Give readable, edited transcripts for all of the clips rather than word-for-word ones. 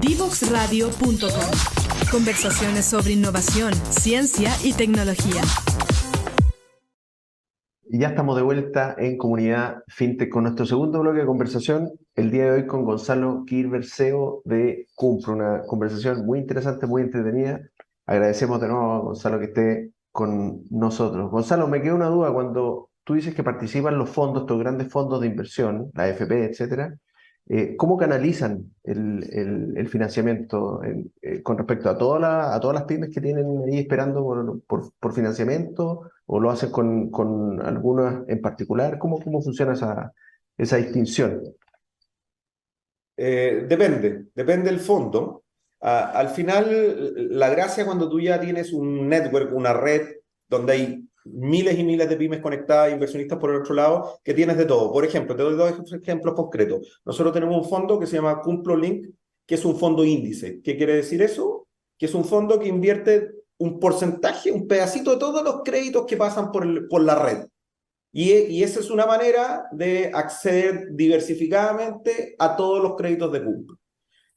Divoxradio.com. Conversaciones sobre innovación, ciencia y tecnología. Y ya estamos de vuelta en Comunidad FinTech con nuestro segundo bloque de conversación, el día de hoy con Gonzalo Kirber, CEO de Cumplo, una conversación muy interesante, muy entretenida. Agradecemos de nuevo a Gonzalo que esté con nosotros. Gonzalo, me quedó una duda cuando tú dices que participan los fondos, estos grandes fondos de inversión, la AFP, etcétera. ¿Cómo canalizan el financiamiento con respecto a todas las pymes que tienen ahí esperando por financiamiento? ¿O lo hacen con algunas en particular? ¿Cómo funciona esa distinción? Depende del fondo. Al final, la gracia cuando tú ya tienes un network, una red, donde hay miles y miles de pymes conectadas, inversionistas por el otro lado, que tienes de todo. Por ejemplo, te doy dos ejemplos concretos. Nosotros tenemos un fondo que se llama Cumplo Link, que es un fondo índice. ¿Qué quiere decir eso? Que es un fondo que invierte un porcentaje, un pedacito de todos los créditos que pasan por la red. Y esa es una manera de acceder diversificadamente a todos los créditos de Cumplo.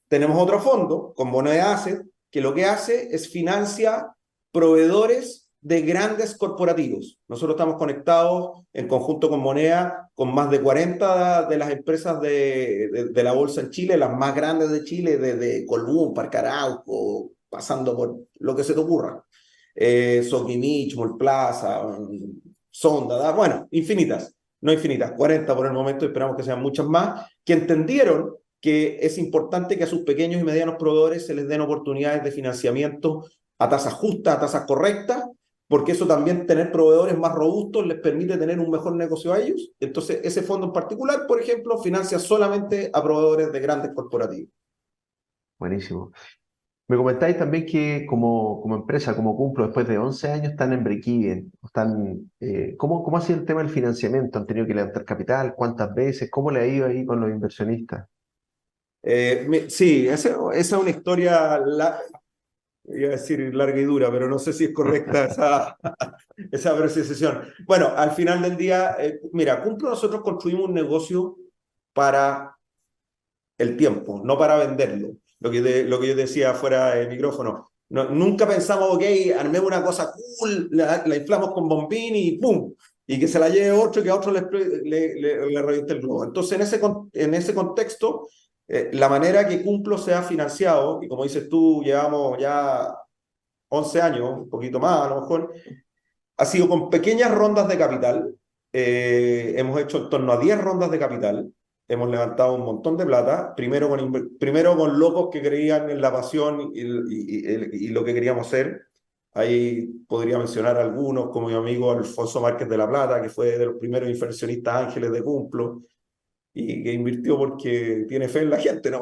Tenemos otro fondo, con Moneda Asset, que lo que hace es financia proveedores de grandes corporativos. Nosotros estamos conectados en conjunto con Moneda con más de 40 de las empresas de la bolsa en Chile, las más grandes de Chile, desde Colbún, Parque Arauco, pasando por lo que se te ocurra. Sokimich, Mallplaza, Sonda, bueno, infinitas, no infinitas, 40 por el momento, esperamos que sean muchas más, que entendieron que es importante que a sus pequeños y medianos proveedores se les den oportunidades de financiamiento a tasas justas, a tasas correctas, porque eso también, tener proveedores más robustos, les permite tener un mejor negocio a ellos. Entonces, ese fondo en particular, por ejemplo, financia solamente a proveedores de grandes corporativos. Buenísimo. Me comentáis también que como empresa, como Cumplo, después de 11 años están en break-even. ¿Cómo ha sido el tema del financiamiento? ¿Han tenido que levantar capital? ¿Cuántas veces? ¿Cómo le ha ido ahí con los inversionistas? Sí, esa es una historia, iba a decir larga y dura, pero no sé si es correcta esa apreciación. Bueno, al final del día, mira, Cumplo, nosotros construimos un negocio para el tiempo, no para venderlo. Lo que yo decía fuera del micrófono. Nunca pensamos, ok, armemos una cosa cool, la inflamos con bombín y ¡pum! Y que se la lleve otro, que a otro le reviente el globo. Entonces, en ese contexto, la manera que Cumplo se ha financiado, y como dices tú, llevamos ya 11 años, un poquito más a lo mejor, ha sido con pequeñas rondas de capital. Hemos hecho en torno a 10 rondas de capital. Hemos levantado un montón de plata, primero con locos que creían en la pasión y lo que queríamos hacer. Ahí podría mencionar algunos, como mi amigo Alfonso Márquez de la Plata, que fue de los primeros inversionistas ángeles de Cumplo, y que invirtió porque tiene fe en la gente, ¿no?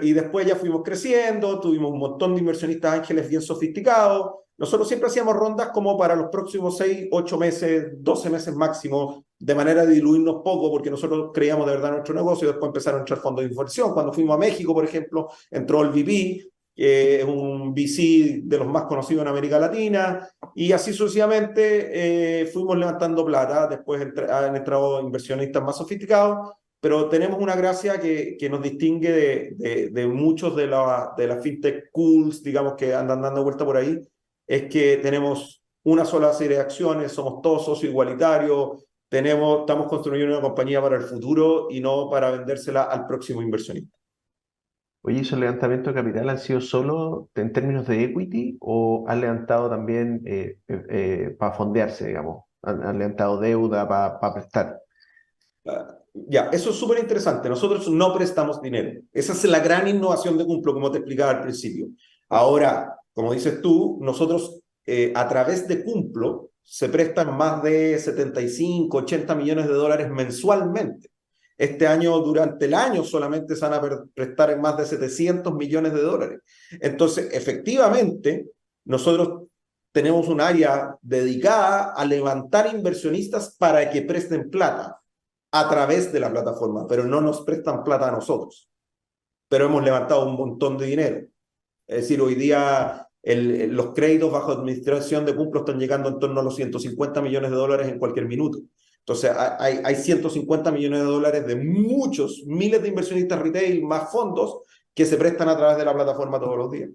Y después ya fuimos creciendo, tuvimos un montón de inversionistas ángeles bien sofisticados. Nosotros siempre hacíamos rondas como para los próximos 6, 8 meses, 12 meses máximo, de manera de diluirnos poco, porque nosotros creíamos de verdad en nuestro negocio, y después empezaron a entrar fondos de inversión. Cuando fuimos a México, por ejemplo, entró el VP, que es un VC de los más conocidos en América Latina, y así sucesivamente fuimos levantando plata. Después han entrado inversionistas más sofisticados, pero tenemos una gracia que nos distingue de muchos de la fintech cools, digamos, que andan dando vuelta por ahí, es que tenemos una sola serie de acciones, somos todos socios igualitarios, estamos construyendo una compañía para el futuro y no para vendérsela al próximo inversionista. Oye, ¿esos levantamientos de capital han sido solo en términos de equity o han levantado también para fondearse, digamos? ¿Han levantado deuda para prestar? Ya, eso es súper interesante. Nosotros no prestamos dinero. Esa es la gran innovación de Cumplo, como te explicaba al principio. Ahora, como dices tú, nosotros a través de Cumplo se prestan más de 75, 80 millones de dólares mensualmente. Este año, durante el año, solamente se van a prestar en más de 700 millones de dólares. Entonces, efectivamente, nosotros tenemos un área dedicada a levantar inversionistas para que presten plata a través de la plataforma, pero no nos prestan plata a nosotros. Pero hemos levantado un montón de dinero. Es decir, hoy día los créditos bajo administración de Cumplo están llegando en torno a los 150 millones de dólares en cualquier minuto. Entonces, hay 150 millones de dólares de muchos, miles de inversionistas retail, más fondos, que se prestan a través de la plataforma todos los días.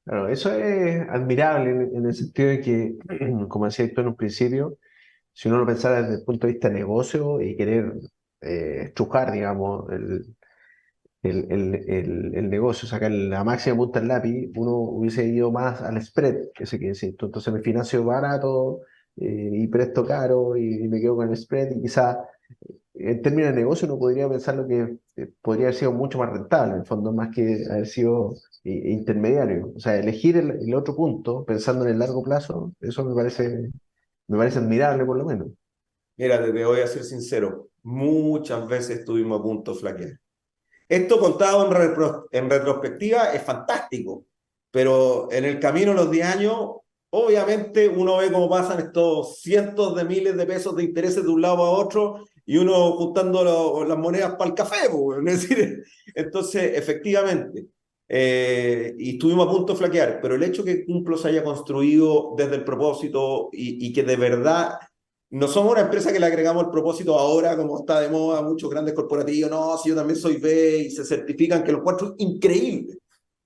Claro, eso es admirable en el sentido de que, como decía tú en un principio, si uno lo pensara desde el punto de vista de negocio y querer estrujar, digamos, el negocio, sacar la máxima punta al lápiz, uno hubiese ido más al spread, que sé que decir. Entonces me financio barato y presto caro y me quedo con el spread y quizá en términos de negocio uno podría pensar lo que podría haber sido mucho más rentable, en el fondo, más que haber sido intermediario. O sea, elegir el otro punto pensando en el largo plazo, eso me parece admirable por lo menos. Mira, te voy a ser sincero, muchas veces estuvimos a punto de flaquear. Esto contado en retrospectiva es fantástico, pero en el camino de los 10 años, obviamente uno ve cómo pasan estos cientos de miles de pesos de intereses de un lado a otro y uno juntando las monedas para el café, pues, es decir, entonces efectivamente, y estuvimos a punto de flaquear, pero el hecho que Cumplo se haya construido desde el propósito y que de verdad no somos una empresa que le agregamos el propósito ahora, como está de moda, muchos grandes corporativos, no, si yo también soy B, y se certifican que los cuatro, increíble,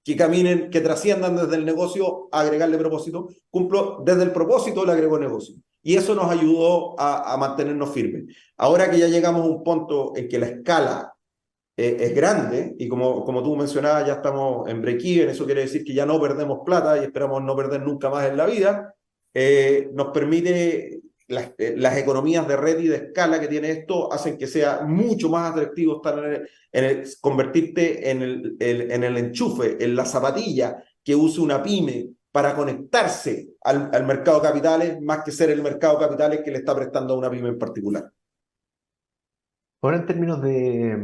que caminen, que trasciendan desde el negocio a agregarle propósito. Cumplo, desde el propósito le agrego negocio. Y eso nos ayudó a mantenernos firmes. Ahora que ya llegamos a un punto en que la escala es grande, y como tú mencionabas, ya estamos en break-even, eso quiere decir que ya no perdemos plata y esperamos no perder nunca más en la vida, nos permite las economías de red y de escala que tiene esto hacen que sea mucho más atractivo estar convertirte en el enchufe, en la zapatilla que use una pyme para conectarse al mercado de capitales, más que ser el mercado de capitales que le está prestando a una pyme en particular. Ahora en términos de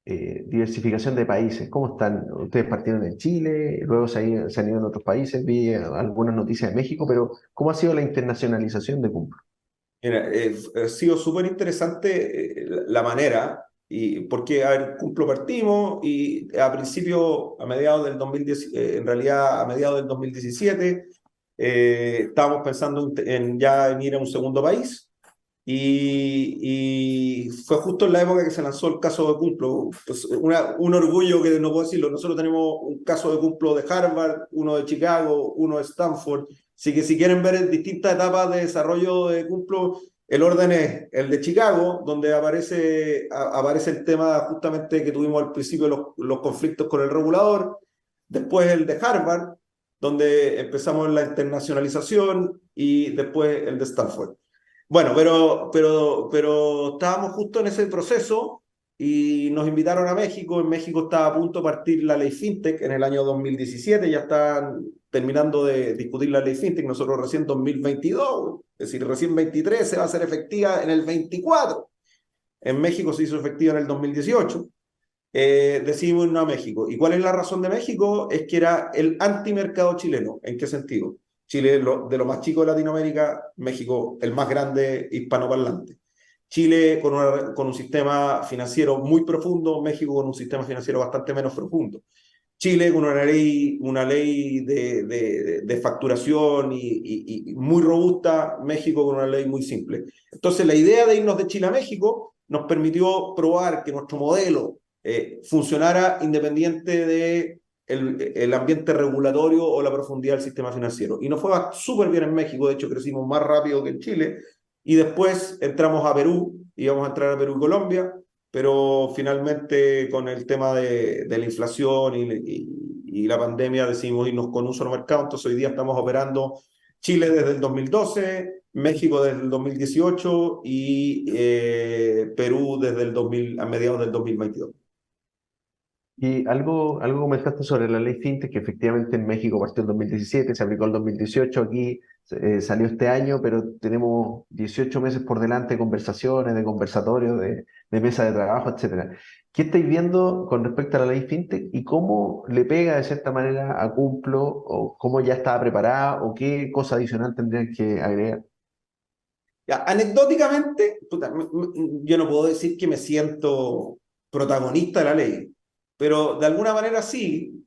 diversificación de países, ¿cómo están? Ustedes partieron en Chile, luego se han ido en otros países, vi algunas noticias de México, pero ¿cómo ha sido la internacionalización de Cumplo? Mira, ha sido súper interesante la manera, y porque, a ver, Cumplo partimos y a principio, a mediados del 2010, en realidad a mediados del 2017, estábamos pensando ya en ir a un segundo país y fue justo en la época que se lanzó el caso de Cumplo. Pues un orgullo que no puedo decirlo, nosotros tenemos un caso de Cumplo de Harvard, uno de Chicago, uno de Stanford. Así que si quieren ver distintas etapas de desarrollo de Cumplo, el orden es el de Chicago, donde aparece el tema justamente que tuvimos al principio, los conflictos con el regulador. Después el de Harvard, donde empezamos la internacionalización, y después el de Stanford. Bueno, pero estábamos justo en ese proceso y nos invitaron a México. En México estaba a punto de partir la ley FinTech en el año 2017, ya están terminando de discutir la ley FinTech, nosotros recién 2022, es decir, recién 23 se va a hacer efectiva en el 24. En México se hizo efectiva en el 2018. Decidimos irnos a México. ¿Y cuál es la razón de México? Es que era el antimercado chileno. ¿En qué sentido? Chile es de lo más chico de Latinoamérica, México el más grande hispanoparlante. Chile con un sistema financiero muy profundo, México con un sistema financiero bastante menos profundo. Chile con una ley de facturación y muy robusta, México con una ley muy simple. Entonces la idea de irnos de Chile a México nos permitió probar que nuestro modelo funcionara independiente de el ambiente regulatorio o la profundidad del sistema financiero. Y nos fue súper bien en México, de hecho crecimos más rápido que en Chile, y después entramos a Perú, íbamos a entrar a Perú y Colombia, pero finalmente con el tema de la inflación y la pandemia decidimos irnos con un solo mercado. Entonces hoy día estamos operando Chile desde el 2012, México desde el 2018 y Perú desde a mediados del 2022. Y algo comentaste sobre la ley FinTech, que efectivamente en México partió en 2017, se aplicó en 2018, aquí salió este año, pero tenemos 18 meses por delante de conversaciones, de conversatorios, de mesa de trabajo, etcétera. ¿Qué estáis viendo con respecto a la ley FinTech y cómo le pega de cierta manera a Cumplo, o cómo ya estaba preparada, o qué cosa adicional tendrían que agregar? Ya, anecdóticamente, yo no puedo decir que me siento protagonista de la ley, pero de alguna manera sí,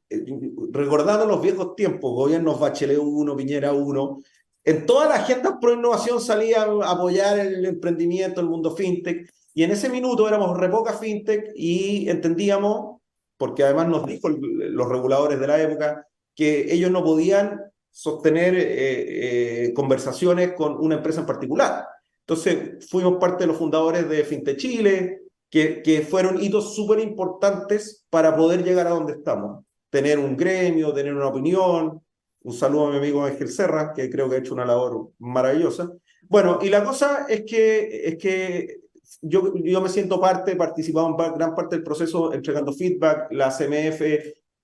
recordando los viejos tiempos, gobiernos Bachelet 1, Piñera 1, en todas las agendas pro innovación salía a apoyar el emprendimiento, el mundo fintech, y en ese minuto éramos re poca fintech y entendíamos porque además nos dijo los reguladores de la época que ellos no podían sostener conversaciones con una empresa en particular. Entonces fuimos parte de los fundadores de Fintech Chile, que fueron hitos súper importantes para poder llegar a donde estamos. Tener un gremio, tener una opinión. Un saludo a mi amigo Ángel Serra, que creo que ha hecho una labor maravillosa. Bueno, y la cosa es que yo me siento participado en gran parte del proceso, entregando feedback. La CMF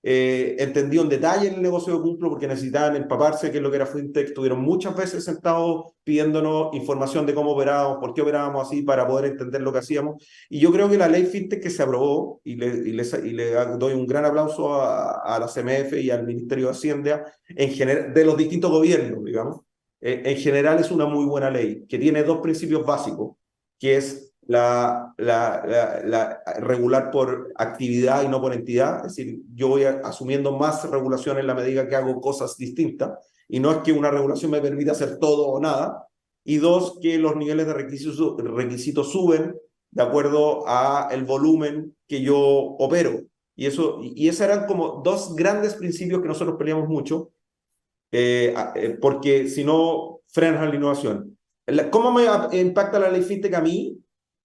entendió en detalle el negocio de Cumplo porque necesitaban empaparse qué es lo que era FinTech. Estuvieron muchas veces sentados pidiéndonos información de cómo operábamos, por qué operábamos así, para poder entender lo que hacíamos. Y yo creo que la ley FinTech que se aprobó, y le doy un gran aplauso a la CMF y al Ministerio de Hacienda, en general, de los distintos gobiernos, digamos, en general es una muy buena ley, que tiene dos principios básicos, que es regular por actividad y no por entidad. Es decir, yo voy asumiendo más regulación en la medida que hago cosas distintas, y no es que una regulación me permita hacer todo o nada. Y dos, que los niveles de requisitos suben de acuerdo a el volumen que yo opero. Y esos eran como dos grandes principios que nosotros peleamos mucho, porque si no, frenan la innovación. ¿Cómo me impacta la ley FinTech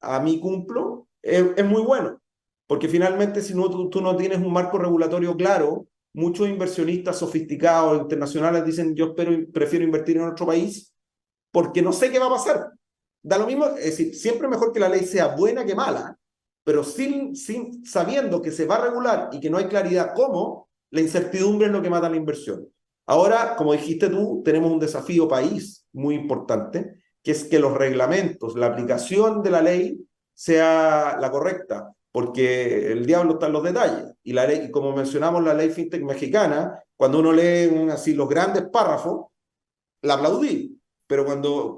a mí Cumplo? Es muy bueno, porque finalmente si no, tú no tienes un marco regulatorio claro, muchos inversionistas sofisticados internacionales dicen yo prefiero invertir en otro país porque no sé qué va a pasar. Da lo mismo, es decir, siempre mejor que la ley sea buena que mala, pero sabiendo que se va a regular y que no hay claridad cómo, la incertidumbre es lo que mata la inversión. Ahora, como dijiste tú, tenemos un desafío país muy importante, que es que los reglamentos, la aplicación de la ley sea la correcta, porque el diablo está en los detalles. Y la ley, como mencionamos, la ley FinTech mexicana, cuando uno lee así los grandes párrafos, la aplaudí, pero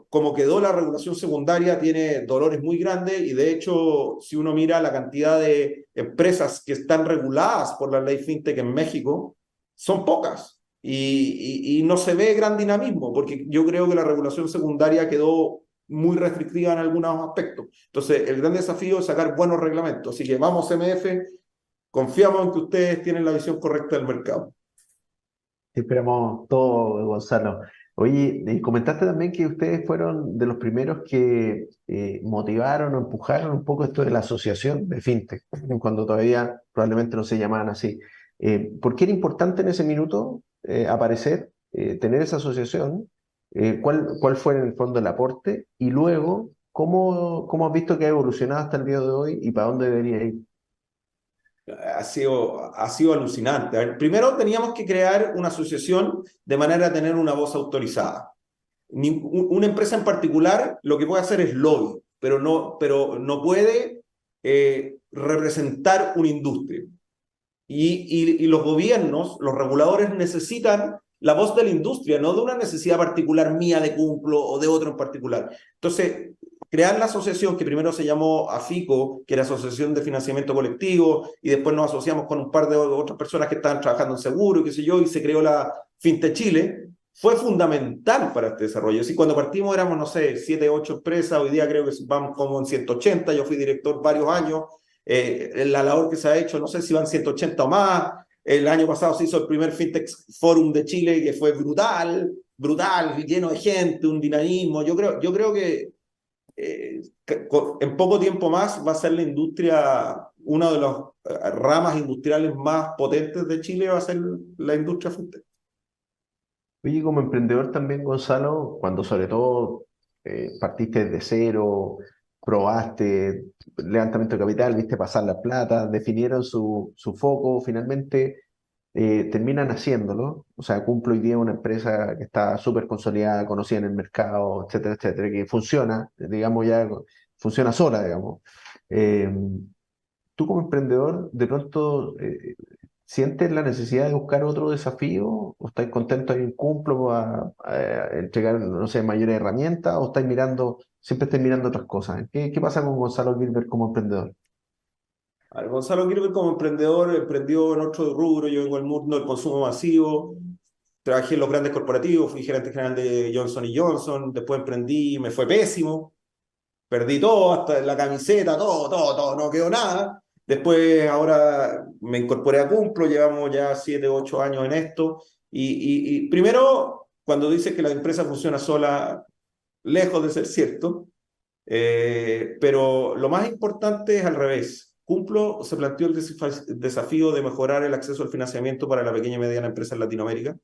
como quedó la regulación secundaria, tiene dolores muy grandes, y de hecho, si uno mira la cantidad de empresas que están reguladas por la ley FinTech en México, son pocas. Y no se ve gran dinamismo, porque yo creo que la regulación secundaria quedó muy restrictiva en algunos aspectos. Entonces, el gran desafío es sacar buenos reglamentos. Así que vamos, CMF, confiamos en que ustedes tienen la visión correcta del mercado. Esperamos todo, Gonzalo. Oye, comentaste también que ustedes fueron de los primeros que motivaron o empujaron un poco esto de la asociación de FinTech, cuando todavía probablemente no se llamaban así. ¿Por qué era importante en ese minuto aparecer, tener esa asociación? ¿Cuál fue en el fondo el aporte? Y luego, ¿cómo has visto que ha evolucionado hasta el día de hoy y para dónde debería ir? Ha sido alucinante. A ver, primero teníamos que crear una asociación de manera a tener una voz autorizada. Una empresa en particular lo que puede hacer es lobby, pero no puede representar una industria. Y los gobiernos, los reguladores necesitan la voz de la industria, no de una necesidad particular mía de Cumplo o de otro en particular. Entonces, crear la asociación, que primero se llamó AFICO, que era Asociación de Financiamiento Colectivo, y después nos asociamos con un par de otras personas que estaban trabajando en seguro, y qué sé yo, y se creó la FinTech Chile, fue fundamental para este desarrollo. Así, cuando partimos éramos, no sé, 7, 8 empresas, hoy día creo que vamos como en 180, yo fui director varios años, la labor que se ha hecho, no sé si van 180 o más. El año pasado se hizo el primer FinTech Forum de Chile, que fue brutal, lleno de gente, un dinamismo. Yo creo que en poco tiempo más va a ser la industria, una de las ramas industriales más potentes de Chile va a ser la industria FinTech. Oye, como emprendedor también, Gonzalo, cuando sobre todo partiste desde cero, probaste levantamiento de capital, viste pasar la plata, definieron su foco, finalmente terminan haciéndolo. O sea, Cumplo hoy día una empresa que está súper consolidada, conocida en el mercado, etcétera, etcétera, que funciona, digamos, ya funciona sola, digamos. Eh, Tú como emprendedor, de pronto, ¿sientes la necesidad de buscar otro desafío? ¿O estáis contentos en Cumplo a entregar, no sé, mayores herramientas? ¿O siempre estáis mirando otras cosas? ¿Qué pasa con Gonzalo Gilbert como emprendedor? A ver, Gonzalo Gilbert como emprendedor emprendió en otro rubro. Yo vengo del mundo del consumo masivo, trabajé en los grandes corporativos, fui gerente general de Johnson Johnson, después emprendí, me fue pésimo, perdí todo, hasta la camiseta, todo, no quedó nada. Después, ahora me incorporé a Cumplo, llevamos ya 7, 8 años en esto. Y primero, cuando dice que la empresa funciona sola, lejos de ser cierto, pero lo más importante es al revés. Cumplo se planteó el desafío de mejorar el acceso al financiamiento para la pequeña y mediana empresa en Latinoamérica.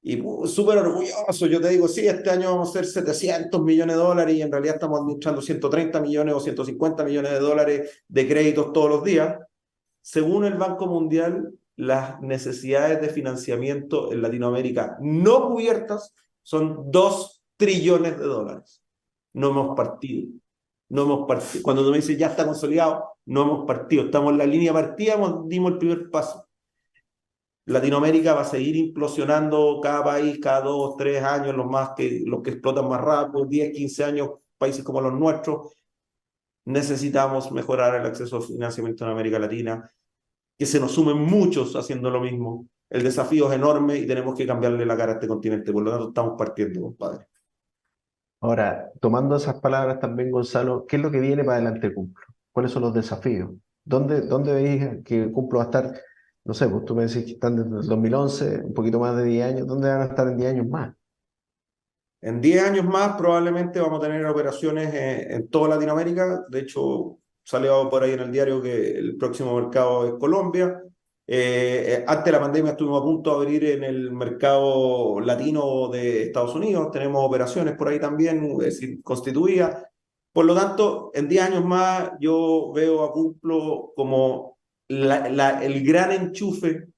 Y súper orgulloso, yo te digo, sí, este año vamos a hacer 700 millones de dólares y en realidad estamos administrando 130 millones o 150 millones de dólares de créditos todos los días. Según el Banco Mundial, las necesidades de financiamiento en Latinoamérica no cubiertas son 2 trillones de dólares. No hemos partido. No hemos partido. Cuando tú me dices ya está consolidado, no hemos partido. Estamos en la línea partida, dimos el primer paso. Latinoamérica va a seguir implosionando cada país, cada 2, 3 años, los que explotan más rápido, 10, 15 años, países como los nuestros. Necesitamos mejorar el acceso al financiamiento en América Latina, que se nos sumen muchos haciendo lo mismo. El desafío es enorme y tenemos que cambiarle la cara a este continente. Por lo tanto, estamos partiendo, compadre. Ahora, tomando esas palabras también, Gonzalo, ¿qué es lo que viene para adelante de Cumplo? ¿Cuáles son los desafíos? ¿Dónde veis que Cumplo va a estar? No sé, pues tú me decís que están desde el 2011, un poquito más de 10 años. ¿Dónde van a estar en 10 años más? En 10 años más probablemente vamos a tener operaciones en toda Latinoamérica. De hecho, salió por ahí en el diario que el próximo mercado es Colombia. Antes de la pandemia estuvimos a punto de abrir en el mercado latino de Estados Unidos. Tenemos operaciones por ahí también, es decir, constituidas. Por lo tanto, en 10 años más yo veo a Cumplo como el gran enchufe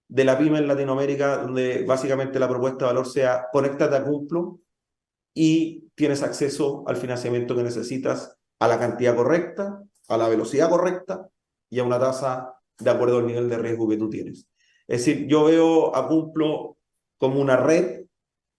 de la pyme en Latinoamérica, donde básicamente la propuesta de valor sea conéctate a Cumplo y tienes acceso al financiamiento que necesitas a la cantidad correcta, a la velocidad correcta y a una tasa de acuerdo al nivel de riesgo que tú tienes. Es decir, yo veo a Cumplo como una red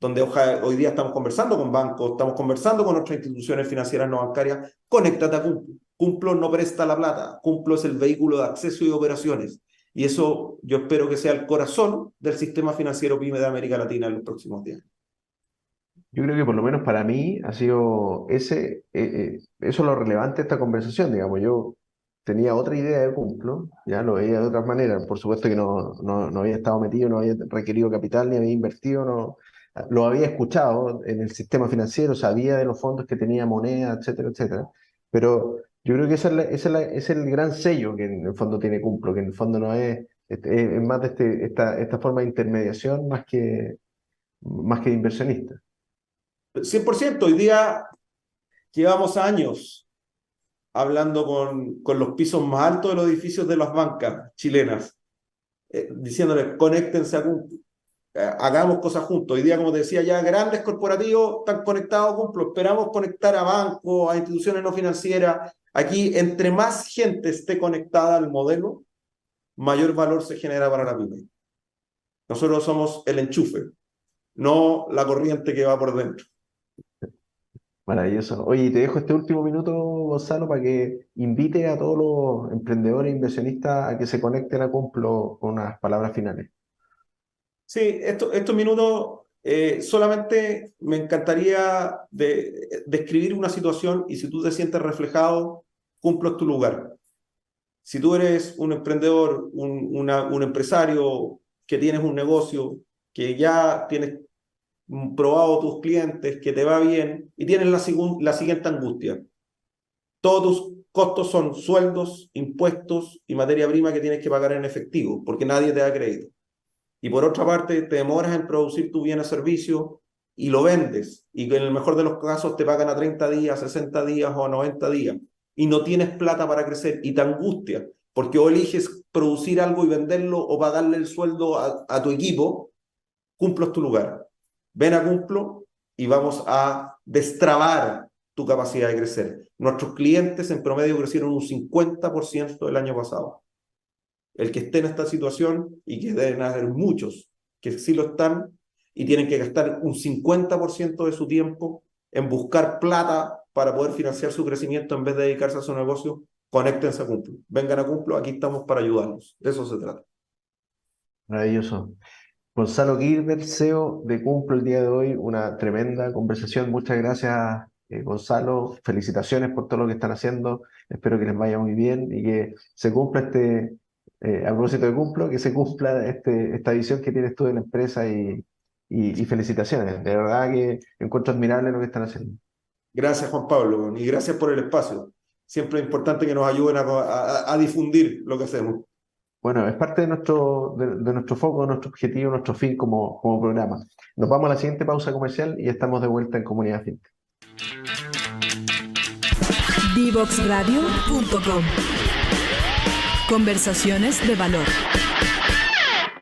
donde hoy día estamos conversando con bancos, estamos conversando con otras instituciones financieras no bancarias. Conéctate a Cumplo. Cumplo no presta la plata, Cumplo es el vehículo de acceso y operaciones. Y eso yo espero que sea el corazón del sistema financiero PYME de América Latina en los próximos días. Yo creo que por lo menos para mí ha sido eso lo relevante de esta conversación, digamos. Yo tenía otra idea de Cumplo, ya lo veía de otras maneras. Por supuesto que no había estado metido, no había requerido capital, ni había invertido, no, lo había escuchado en el sistema financiero, sabía de los fondos que tenía moneda, etcétera, etcétera. Pero yo creo que ese es el gran sello que en el fondo tiene Cumplo, que en el fondo no es más de esta forma de intermediación más que de inversionista. 100%, hoy día llevamos años hablando con los pisos más altos de los edificios de las bancas chilenas, diciéndoles, conéctense a Cumplo, hagamos cosas juntos. Hoy día, como te decía, ya grandes corporativos están conectados a Cumplo. Esperamos conectar a bancos, a instituciones no financieras. Aquí, entre más gente esté conectada al modelo, mayor valor se genera para la pyme. Nosotros somos el enchufe, no la corriente que va por dentro. Maravilloso. Oye, y te dejo este último minuto, Gonzalo, para que invite a todos los emprendedores e inversionistas a que se conecten a Cumplo con unas palabras finales. Sí, estos minutos solamente me encantaría describir una situación y si tú te sientes reflejado, Cumplo es tu lugar. Si tú eres un emprendedor, un empresario que tienes un negocio, que ya tienes probado tus clientes, que te va bien y tienes la siguiente angustia. Todos tus costos son sueldos, impuestos y materia prima que tienes que pagar en efectivo, porque nadie te da crédito. Y por otra parte, te demoras en producir tu bien o servicio y lo vendes. Y en el mejor de los casos te pagan a 30 días, 60 días o a 90 días. Y no tienes plata para crecer y te angustia, porque o eliges producir algo y venderlo o pagarle el sueldo a tu equipo. Cumplo es tu lugar. Ven a Cumplo y vamos a destrabar tu capacidad de crecer. Nuestros clientes en promedio crecieron un 50% el año pasado. El que esté en esta situación, y que deben haber muchos que sí lo están, y tienen que gastar un 50% de su tiempo en buscar plata para poder financiar su crecimiento en vez de dedicarse a su negocio, conéctense a Cumplo. Vengan a Cumplo, aquí estamos para ayudarlos. De eso se trata. Maravilloso. Gonzalo Gilbert, CEO de Cumplo el día de hoy, una tremenda conversación. Muchas gracias Gonzalo, felicitaciones por todo lo que están haciendo, espero que les vaya muy bien y que se cumpla a propósito de cumplo, que se cumpla esta visión que tienes tú de la empresa y felicitaciones, de verdad que encuentro admirable lo que están haciendo. Gracias, Juan Pablo, y gracias por el espacio. Siempre es importante que nos ayuden a difundir lo que hacemos. Bueno, es parte de nuestro foco, nuestro objetivo, nuestro fin como programa. Nos vamos a la siguiente pausa comercial y estamos de vuelta en Comunidad FinTech. Divoxradio.com. Conversaciones de valor.